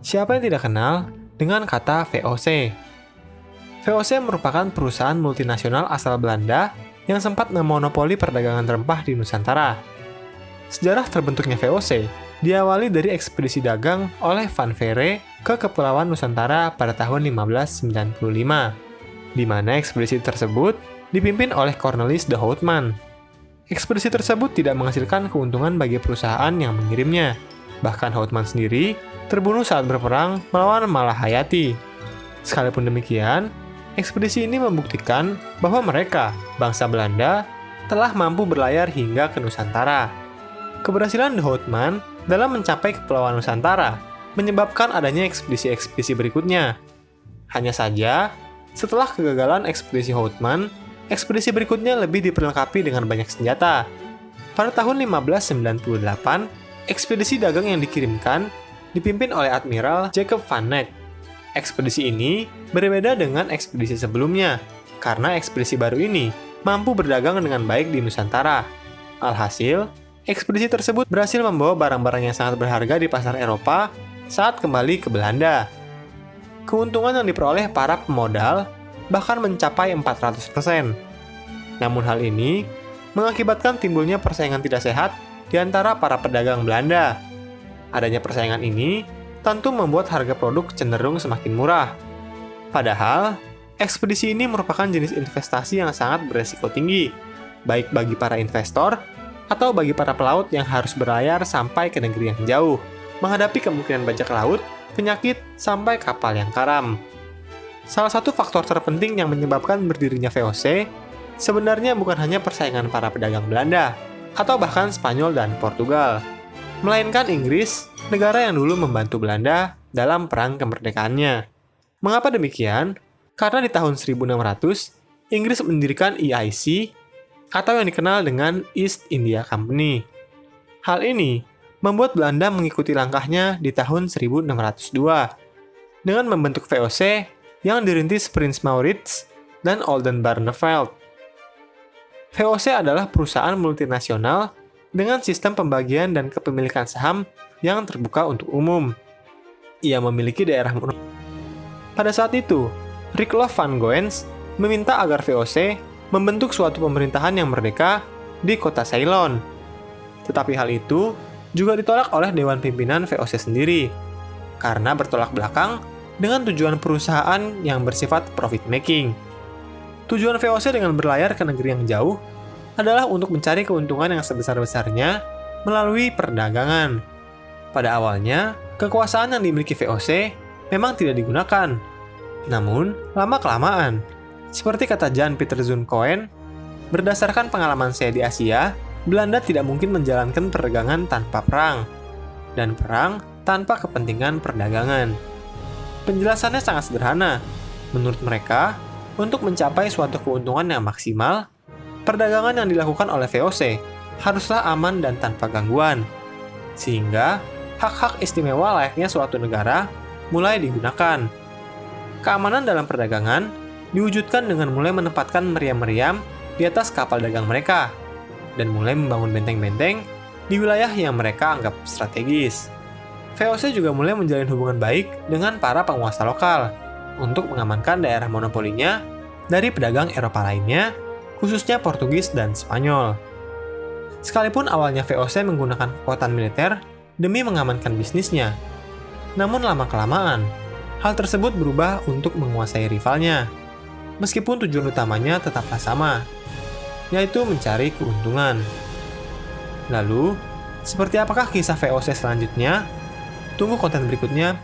Siapa yang tidak kenal dengan kata VOC? VOC merupakan perusahaan multinasional asal Belanda yang sempat memonopoli perdagangan rempah di Nusantara. Sejarah terbentuknya VOC diawali dari ekspedisi dagang oleh Van Veere ke Kepulauan Nusantara pada tahun 1595, di mana ekspedisi tersebut dipimpin oleh Cornelis de Houtman. Ekspedisi tersebut tidak menghasilkan keuntungan bagi perusahaan yang mengirimnya. Bahkan Houtman sendiri terbunuh saat berperang melawan Malahayati. Sekalipun demikian, ekspedisi ini membuktikan bahwa mereka, bangsa Belanda, telah mampu berlayar hingga ke Nusantara. Keberhasilan de Houtman dalam mencapai Kepulauan Nusantara menyebabkan adanya ekspedisi-ekspedisi berikutnya. Hanya saja, setelah kegagalan ekspedisi Houtman, ekspedisi berikutnya lebih diperlengkapi dengan banyak senjata. Pada tahun 1598, ekspedisi dagang yang dikirimkan dipimpin oleh Admiral Jacob van Neck. Ekspedisi ini berbeda dengan ekspedisi sebelumnya, karena ekspedisi baru ini mampu berdagang dengan baik di Nusantara. Alhasil, ekspedisi tersebut berhasil membawa barang-barang yang sangat berharga di pasar Eropa saat kembali ke Belanda. Keuntungan yang diperoleh para pemodal bahkan mencapai 400%. Namun hal ini mengakibatkan timbulnya persaingan tidak sehat di antara para pedagang Belanda. Adanya persaingan ini tentu membuat harga produk cenderung semakin murah. Padahal, ekspedisi ini merupakan jenis investasi yang sangat beresiko tinggi, baik bagi para investor atau bagi para pelaut yang harus berlayar sampai ke negeri yang jauh, menghadapi kemungkinan bajak laut, penyakit, sampai kapal yang karam. Salah satu faktor terpenting yang menyebabkan berdirinya VOC sebenarnya bukan hanya persaingan para pedagang Belanda, atau bahkan Spanyol dan Portugal, melainkan Inggris, negara yang dulu membantu Belanda dalam perang kemerdekaannya. Mengapa demikian? Karena di tahun 1600, Inggris mendirikan EIC, atau yang dikenal dengan East India Company. Hal ini membuat Belanda mengikuti langkahnya di tahun 1602, dengan membentuk VOC yang dirintis Prince Maurits dan Oldenbarnevelt. VOC adalah perusahaan multinasional dengan sistem pembagian dan kepemilikan saham yang terbuka untuk umum. Ia memiliki daerah monopoli. Pada saat itu, Rickloff van Goens meminta agar VOC membentuk suatu pemerintahan yang merdeka di kota Ceylon. Tetapi hal itu juga ditolak oleh Dewan Pimpinan VOC sendiri, karena bertolak belakang dengan tujuan perusahaan yang bersifat profit-making. Tujuan VOC dengan berlayar ke negeri yang jauh adalah untuk mencari keuntungan yang sebesar-besarnya melalui perdagangan. Pada awalnya, kekuasaan yang dimiliki VOC memang tidak digunakan. Namun, lama-kelamaan, seperti kata Jan Pieter Zoon Cohen, berdasarkan pengalaman saya di Asia, Belanda tidak mungkin menjalankan perdagangan tanpa perang, dan perang tanpa kepentingan perdagangan. Penjelasannya sangat sederhana. Menurut mereka, untuk mencapai suatu keuntungan yang maksimal, perdagangan yang dilakukan oleh VOC haruslah aman dan tanpa gangguan, sehingga hak-hak istimewa layaknya suatu negara mulai digunakan. Keamanan dalam perdagangan diwujudkan dengan mulai menempatkan meriam-meriam di atas kapal dagang mereka, dan mulai membangun benteng-benteng di wilayah yang mereka anggap strategis. VOC juga mulai menjalin hubungan baik dengan para penguasa lokal untuk mengamankan daerah monopolinya dari pedagang Eropa lainnya, khususnya Portugis dan Spanyol. Sekalipun awalnya VOC menggunakan kekuatan militer demi mengamankan bisnisnya, namun lama-kelamaan, hal tersebut berubah untuk menguasai rivalnya, meskipun tujuan utamanya tetaplah sama, yaitu mencari keuntungan. Lalu, seperti apakah kisah VOC selanjutnya? Tunggu konten berikutnya